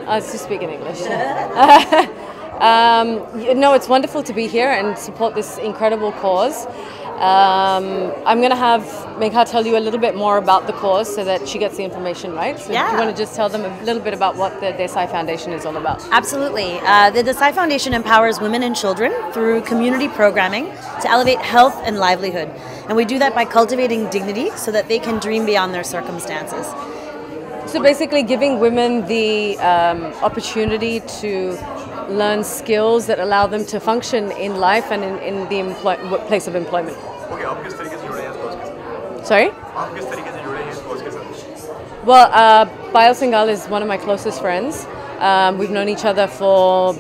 To speak in English. No, it's wonderful to be here and support this incredible cause. I'm going to have Megha tell you a little bit more about the cause so that she gets the information right. So Yeah. do you want to just tell them a little bit about what the Desai Foundation is all about? Absolutely. The Desai Foundation empowers women and children through community programming to elevate health and livelihood. And we do that by cultivating dignity so that they can dream beyond their circumstances. So basically giving women the opportunity to learn skills that allow them to function in life and in the place of employment. Okay, आप किस तरीके से जुड़े हैं इस cause के साथ? Sorry? आप किस तरीके से जुड़े हैं इस cause के साथ? Well, Payal Singhal is one of my closest friends. We've known each other for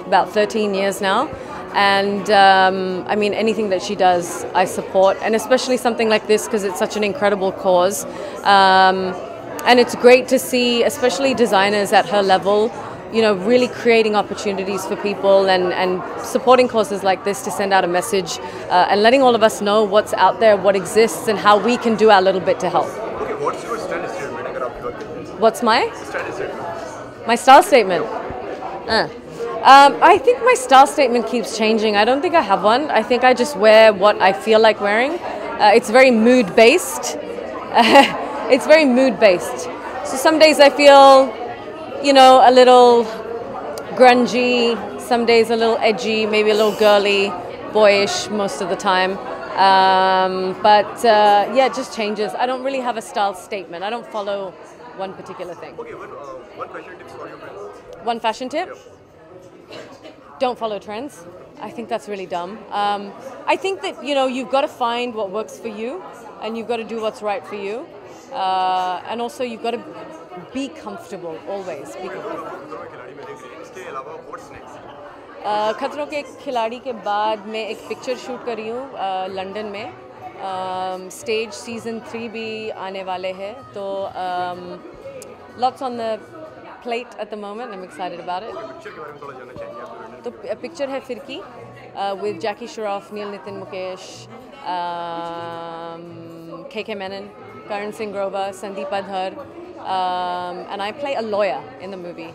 about 13 years now. And I mean, anything that she does, I support. And especially something like this because it's such an incredible cause. And it's great to see, especially designers at her level, you know, really creating opportunities for people and supporting causes like this to send out a message and letting all of us know what's out there, what exists, and how we can do our little bit to help. Okay, what's your stand statement अगर आप बात करते हैं? What's my? Stand statement. My style statement? I think my style statement keeps changing. I don't think I have one. I think I just wear what I feel like wearing. It's very mood-based. It's very mood-based. So some days I feel, you know, a little grungy, some days a little edgy, maybe a little girly, boyish most of the time. But yeah, it just changes. I don't really have a style statement. I don't follow one particular thing. Okay, one fashion tips for your friends. One fashion tip? Don't follow trends. I think that's really dumb. I think that, you know, you've got to find what works for you and you've got to do what's right for you. And also you've got to be comfortable, always be comfortable. इसके अलावा what's next? खतरों के खिलाड़ी के बाद मैं एक picture shoot कर रही हूँ लंदन में. स्टेज सीजन 3 भी आने वाले हैं तो lots on the plate at the moment. I'm excited about it. Picture के बारे में थोड़ा जानना चाहेंगे आप? तो पिक्चर है फिरकी with Jackie Shroff, Neil Nitin Mukesh, KK Menon, Karan Singh Grover, Sandeep Adhar, and I play a lawyer in the movie.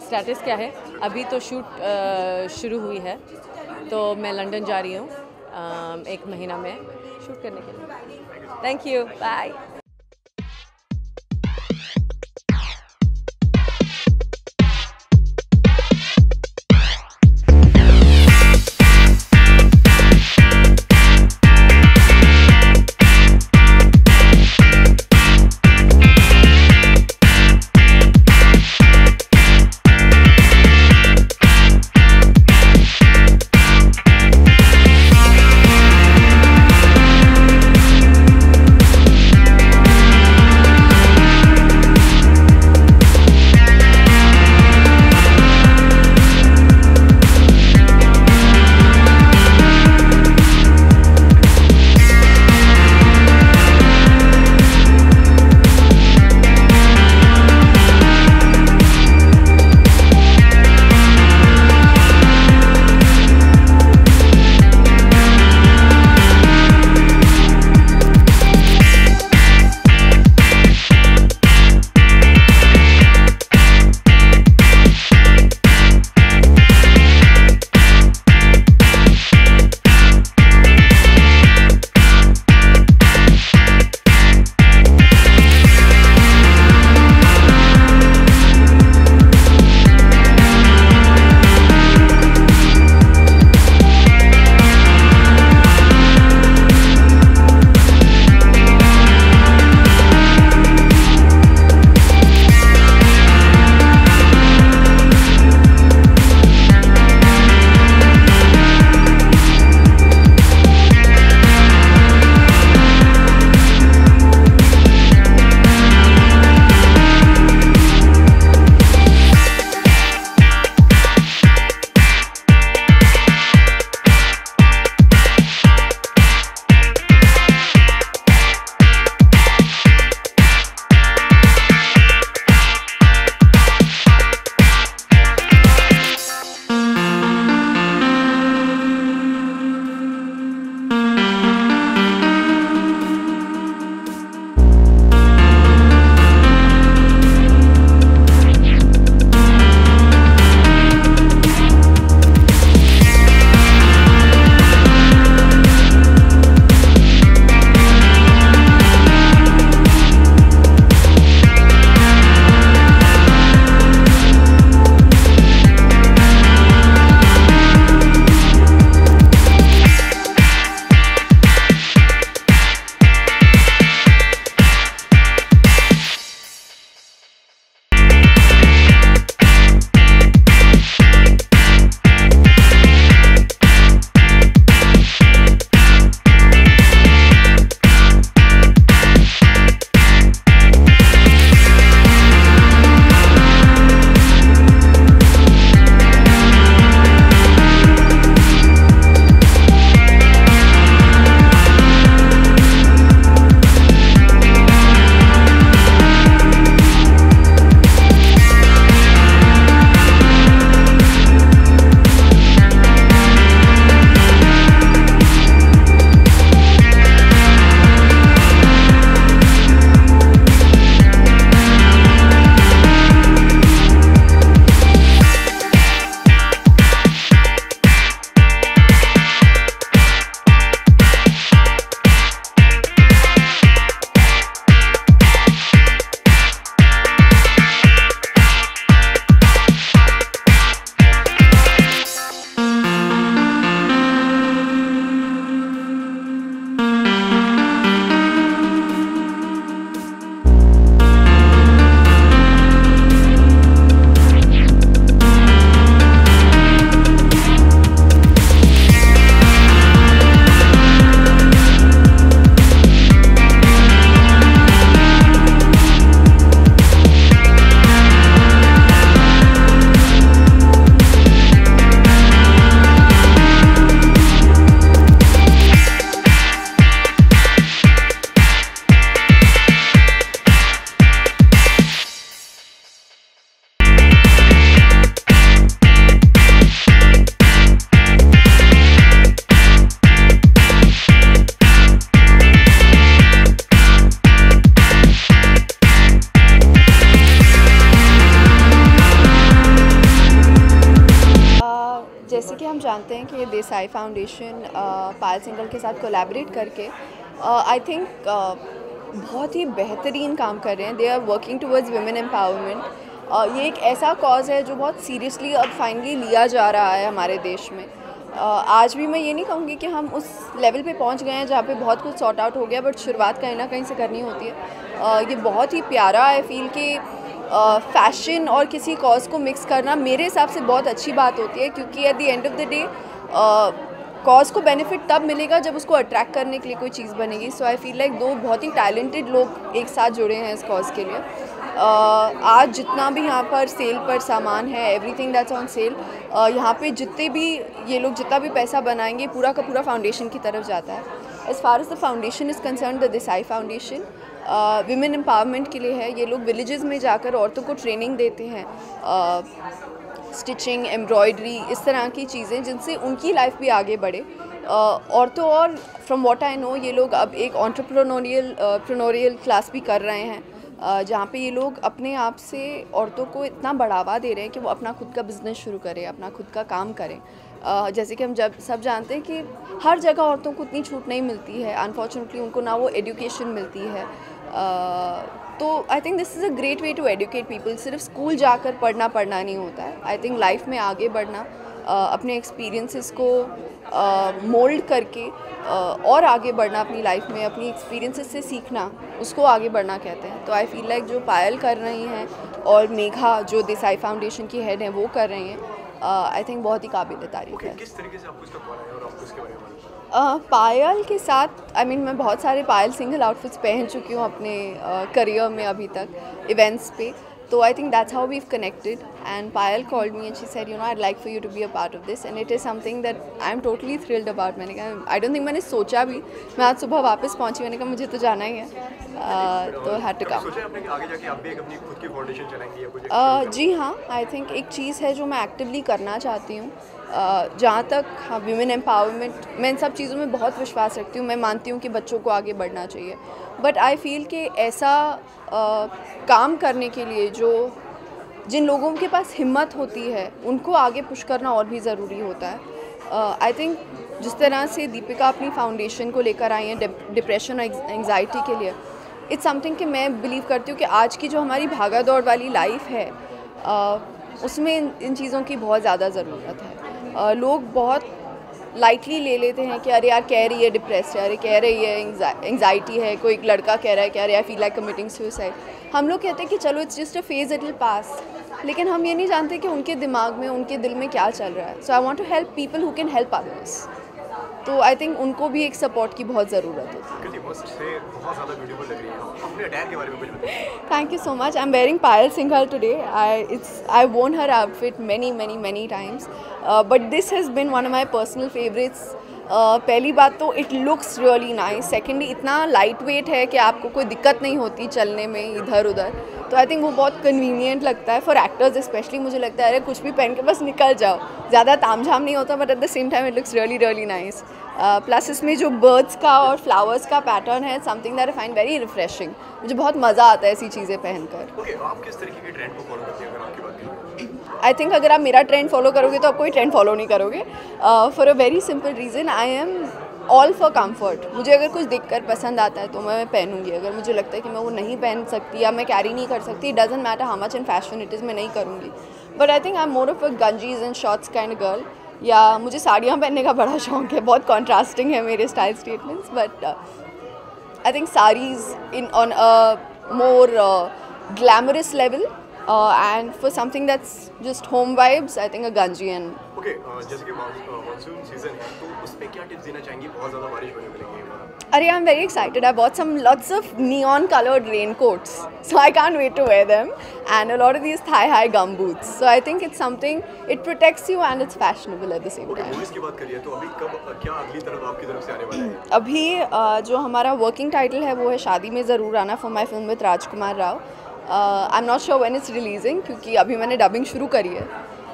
Status क्या है? अभी तो शूट शुरू हुई है तो मैं लंदन जा रही हूँ 1 महीना में शूट करने के लिए. Thank you. Bye. जैसे कि हम जानते हैं कि देसाई फाउंडेशन पायल सिंघल के साथ कोलैबोरेट करके आई थिंक बहुत ही बेहतरीन काम कर रहे हैं। They are working towards women empowerment. ये एक ऐसा कॉज है जो बहुत सीरियसली अब फाइनली लिया जा रहा है हमारे देश में। आज भी मैं ये नहीं कहूँगी कि हम उस लेवल पे पहुँच गए हैं जहाँ पे बहुत कुछ सॉर्ट आउट हो गया, बट शुरुआत कहीं ना कहीं से करनी होती है। ये बहुत ही प्यारा आई फील कि फैशन और किसी कॉज को मिक्स करना मेरे हिसाब से बहुत अच्छी बात होती है, क्योंकि at the end of the day cause को बेनिफिट तब मिलेगा जब उसको अट्रैक्ट करने के लिए कोई चीज़ बनेगी। सो आई फील लाइक दो बहुत ही टैलेंटेड लोग एक साथ जुड़े हैं इस कॉज के लिए। आज जितना भी यहाँ पर सेल पर सामान है, एवरीथिंग दैट्स ऑन सेल, यहाँ पे जितने भी ये लोग जितना भी पैसा बनाएंगे पूरा का पूरा फाउंडेशन की तरफ जाता है। As far as the foundation is concern, the Desai foundation women empowerment के लिए है। ये लोग विलेजेस में जाकर औरतों को ट्रेनिंग देते हैं, स्टिचिंग, एम्ब्रॉयडरी, इस तरह की चीज़ें जिनसे उनकी लाइफ भी आगे बढ़े। औरतों और फ्रॉम व्हाट आई नो ये लोग अब एक एंटरप्रेन्योरियल क्लास भी कर रहे हैं, जहाँ पे ये लोग अपने आप से औरतों को इतना बढ़ावा दे रहे हैं कि वो अपना खुद का बिज़नेस शुरू करें, अपना खुद का काम करें। जैसे कि हम सब जानते हैं कि हर जगह औरतों को उतनी छूट नहीं मिलती है, अनफॉर्चुनेटली उनको ना वो एजुकेशन मिलती है। तो I think this is a great way to educate people. सिर्फ स्कूल जाकर पढ़ना नहीं होता है। आई थिंक लाइफ में आगे बढ़ना, अपने एक्सपीरियंसेस को मोल्ड करके और आगे बढ़ना अपनी लाइफ में, अपनी एक्सपीरियंसेस से सीखना, उसको आगे बढ़ना कहते हैं। तो आई फील लाइक जो पायल कर रही हैं और मेघा जो देसाई फाउंडेशन की हेड हैं वो कर रही हैं, आई थिंक बहुत ही काबिल तारीफ है। किस तरीके से आपको इसका कॉल आया और आपको इसके बारे में मालूम? पायल के साथ आई मीन मैं बहुत सारे पायल सिंघल आउटफिट्स पहन चुकी हूँ अपने करियर में अभी तक, इवेंट्स पे। तो I think that's how we've connected and Payal called me and she said, you know, I'd like for you to be a part of this and it is something that I am totally thrilled about। मैंने कहा I don't think मैंने सोचा भी, मैं आज सुबह वापस पहुंची, मैंने कहा मुझे तो जाना ही है, तो हैड टू कम। सोचा आपने कि आगे जाके आप भी एक अपनी खुद की फाउंडेशन चलाएंगी या कुछ? जी हाँ, आई थिंक एक चीज़ है जो मैं एक्टिवली करना चाहती हूँ। जहाँ तक वीमेन एम्पावरमेंट, मैं इन सब चीज़ों में बहुत विश्वास रखती हूँ। मैं मानती हूँ कि बच्चों को आगे बढ़ना चाहिए, बट आई फील कि ऐसा काम करने के लिए जिन लोगों के पास हिम्मत होती है उनको आगे पुश करना और भी ज़रूरी होता है। आई थिंक जिस तरह से दीपिका अपनी फाउंडेशन को लेकर आई हैं डिप्रेशन और एंग्जाइटी के लिए, इट्स समथिंग कि मैं बिलीव करती हूँ कि आज की जो हमारी भागा दौड़ वाली लाइफ है उसमें इन चीज़ों की बहुत ज़्यादा ज़रूरत है। लोग बहुत लाइटली ले लेते हैं कि अरे यार कह रही है डिप्रेस्ड है, अरे कह रही है एंग्जाइटी है, कोई एक लड़का कह रहा है कि अरे I feel like committing suicide. हम लोग कहते हैं कि चलो it's just a phase, it will pass, लेकिन हम ये नहीं जानते कि उनके दिमाग में, उनके दिल में क्या चल रहा है। So I want to help people who can help others. तो आई थिंक उनको भी एक सपोर्ट की बहुत ज़रूरत होती है। बहुत ज़्यादा ब्यूटीफुल लग रही है। अपने अटैयर के बारे में कुछ बताइए। Thank you so much. I'm wearing Payal Singhal today. I've worn her outfit many times, but this has been one of my personal favorites. पहली बात तो it looks really nice, secondly इतना लाइट वेट है कि आपको कोई दिक्कत नहीं होती चलने में इधर उधर। तो आई थिंक वो बहुत कन्वीनियंट लगता है फॉर एक्टर्स स्पेशली। मुझे लगता है अरे कुछ भी पहन के बस निकल जाओ, ज़्यादा तामझाम नहीं होता, but at the same time it looks really nice. Plus इसमें जो बर्ड्स का और फ्लावर्स का पैटर्न है, something that I find very refreshing. मुझे बहुत मज़ा आता है ऐसी चीज़ें पहनकर। ओके, आप किस तरीके के ट्रेंड को फॉलो करते हैं अगर आपकी बात करें? आई थिंक अगर आप मेरा ट्रेंड फॉलो करोगे तो आप कोई ट्रेंड फॉलो नहीं करोगे, for a very simple reason. I am all for comfort. मुझे अगर कुछ देखकर पसंद आता है तो मैं पहनूंगी। अगर मुझे लगता है कि मैं वो नहीं पहन सकती या मैं कैरी नहीं कर सकती, doesn't matter how much in fashion it is, मैं नहीं करूँगी। But I think I am more of a ganjis and shorts kind girl. या मुझे साड़ियाँ पहनने का बड़ा शौक है, बहुत कॉन्ट्रास्टिंग है मेरे style statements, but I think saris in on a more glamorous level and for something that's just home vibes, I think a ganji and okay, जैसे कि मानसून सीजन है तो उसमें क्या टिप्स देना चाहेंगे? बहुत ज़्यादा बारिश होने वाली है। Arey, I'm very excited. I bought lots of neon colored raincoats, so I can't wait to wear them, and a lot of these thigh-high gum boots. So I think it's something, it protects you and it's fashionable at the same time. Movies की बात करिए तो अभी क्या अगली तरफ आपकी तरफ से आने वाला है? अभी जो हमारा वर्किंग टाइटल है वो है शादी में ज़रूर आना, for my film with Rajkumar Rao. I am not sure when it's releasing, क्योंकि अभी मैंने डबिंग शुरू करी है,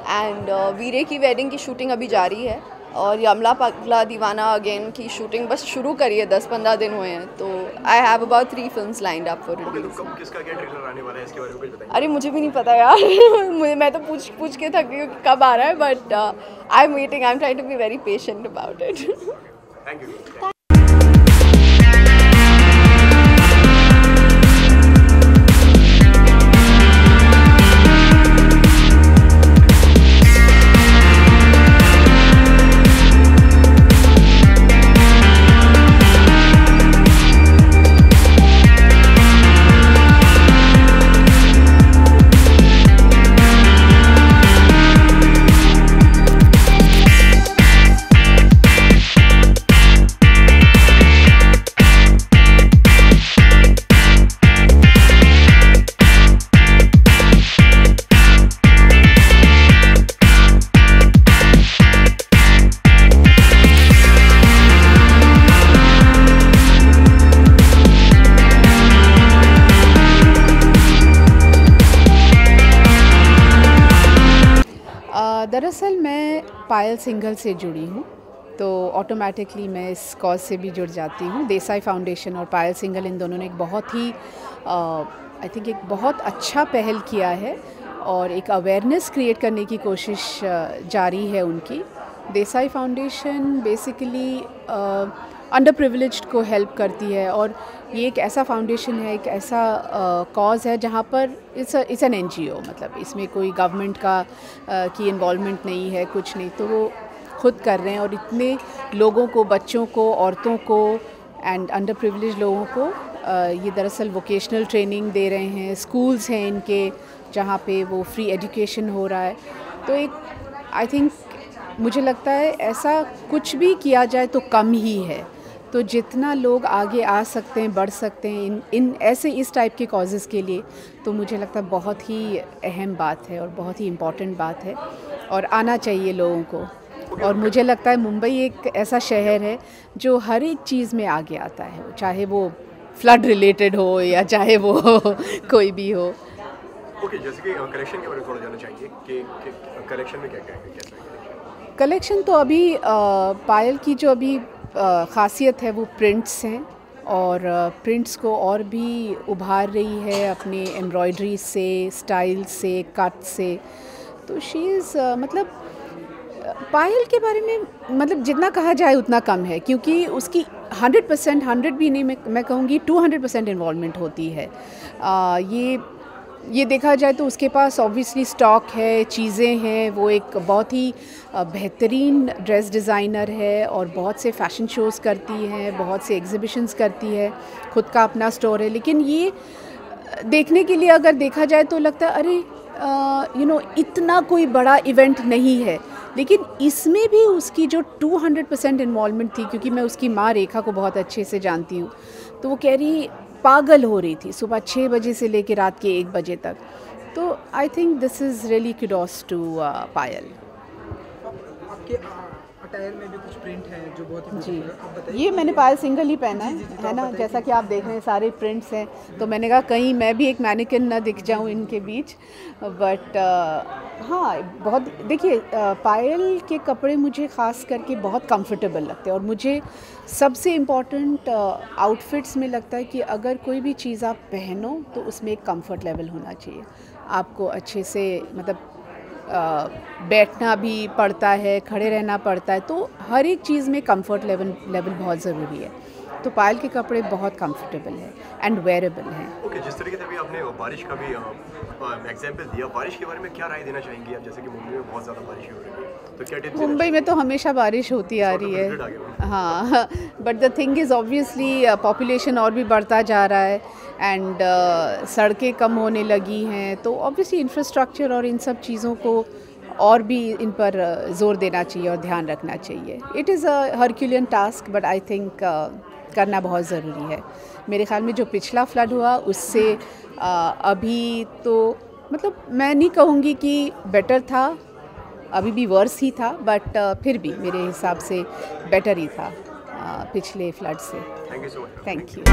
एंड वीरे की वेडिंग की शूटिंग अभी जारी है। और यमला पगला दीवाना अगेन की शूटिंग बस शुरू करी है, 10-15 दिन हुए हैं, तो I have about 3 films lined up for release. कब किसका क्या ट्रेलर आने वाला है इसके बारे में कुछ बताइए। अरे मुझे भी नहीं पता यार मैं तो पूछ के थक गई हूँ कब आ रहा है, but I am waiting, I am trying to be very patient about it. Thank you. दरअसल मैं पायल सिंघल से जुड़ी हूँ, तो ऑटोमेटिकली मैं इस कॉज से भी जुड़ जाती हूँ। देसाई फाउंडेशन और पायल सिंघल इन दोनों ने एक बहुत ही आई थिंक एक बहुत अच्छा पहल किया है और एक अवेयरनेस क्रिएट करने की कोशिश जारी है उनकी। Desai foundation basically under privileged को हेल्प करती है और ये एक ऐसा फाउंडेशन है, एक ऐसा कॉज है जहाँ पर इट्स एन NGO, मतलब इसमें कोई गवर्नमेंट की इन्वॉल्वमेंट नहीं है, कुछ नहीं, तो वो खुद कर रहे हैं और इतने लोगों को, बच्चों को, औरतों को एंड अंडर प्रिविलेज लोगों को ये दरअसल वोकेशनल ट्रेनिंग दे रहे हैं। स्कूल्स हैं इनके जहाँ पे वो फ्री एजुकेशन हो रहा है। तो एक आई थिंक मुझे लगता है ऐसा कुछ भी किया जाए तो कम ही है, तो जितना लोग आगे आ सकते हैं, बढ़ सकते हैं इन ऐसे इस टाइप के कॉजेज़ के लिए, तो मुझे लगता है बहुत ही अहम बात है और बहुत ही इम्पॉर्टेंट बात है और आना चाहिए लोगों को। और मुझे लगता है मुंबई एक ऐसा शहर है जो हर एक चीज़ में आगे आता है, चाहे वो फ्लड रिलेटेड हो या चाहे वो कोई भी हो। ओके, जैसे कि कलेक्शन के बारे में थोड़ा जानना चाहिए कि कलेक्शन में क्या क्या है, कैसा है कलेक्शन? तो अभी पायल की जो अभी ख़ासियत है वो प्रिंट्स हैं और प्रिंट्स को और भी उभार रही है अपने एम्ब्रॉयडरी से, स्टाइल से, कट से। तो शी इज़ मतलब पायल के बारे में मतलब जितना कहा जाए उतना कम है, क्योंकि उसकी 100% 100 भी नहीं, मैं कहूँगी 200% इन्वॉल्वमेंट होती है। ये देखा जाए तो उसके पास ऑब्वियसली स्टॉक है, चीज़ें हैं, वो एक बहुत ही बेहतरीन ड्रेस डिज़ाइनर है और बहुत से फ़ैशन शोज़ करती है, बहुत से एग्ज़िबिशंस करती है, ख़ुद का अपना स्टोर है। लेकिन ये देखने के लिए अगर देखा जाए तो लगता है अरे इतना कोई बड़ा इवेंट नहीं है, लेकिन इसमें भी उसकी जो 200% इन्वॉल्वमेंट थी, क्योंकि मैं उसकी माँ रेखा को बहुत अच्छे से जानती हूँ, तो वो कह रही पागल हो रही थी सुबह 6 बजे से लेकर रात के 1 बजे तक। तो I think this is really kudos to Payal. आपके अटायर में भी कुछ प्रिंट है जो बहुत ही जी, ये मैंने पायल सिंघल ही पहना है ना, जैसा कि आप देख रहे हैं सारे प्रिंट्स हैं, तो मैंने कहा कहीं मैं भी एक मैनिकिन ना दिख जाऊं इनके बीच। बट हाँ, बहुत देखिए पायल के कपड़े मुझे ख़ास करके बहुत कंफर्टेबल लगते हैं और मुझे सबसे इम्पॉर्टेंट आउटफिट्स में लगता है कि अगर कोई भी चीज़ आप पहनो तो उसमें एक कंफर्ट लेवल होना चाहिए। आपको अच्छे से मतलब बैठना भी पड़ता है, खड़े रहना पड़ता है, तो हर एक चीज़ में कंफर्ट लेवल बहुत ज़रूरी है। तो पायल के कपड़े बहुत कंफर्टेबल है एंड वेयरेबल हैं। ओके, जिस तरीके से अभी आपने बारिश का भी एग्जांपल दिया, बारिश के बारे में क्या राय देना चाहेंगी आप? जैसे कि मुंबई में बहुत ज़्यादा बारिश हो रही है, तो क्या टिप्स? मुंबई में तो हमेशा बारिश होती आ रही है, हाँ, but the thing is obviously population और भी बढ़ता जा रहा है एंड सड़कें कम होने लगी हैं, तो ऑब्वियसली इंफ्रास्ट्रक्चर और इन सब चीज़ों को और भी इन पर ज़ोर देना चाहिए और ध्यान रखना चाहिए। It is a Herculean task, but I think करना बहुत ज़रूरी है। मेरे ख़्याल में जो पिछला फ्लड हुआ उससे अभी तो मतलब मैं नहीं कहूँगी कि बेटर था, अभी भी वर्स ही था, बट फिर भी मेरे हिसाब से बेटर ही था पिछले फ्लड से। Thank you so much. Thank you.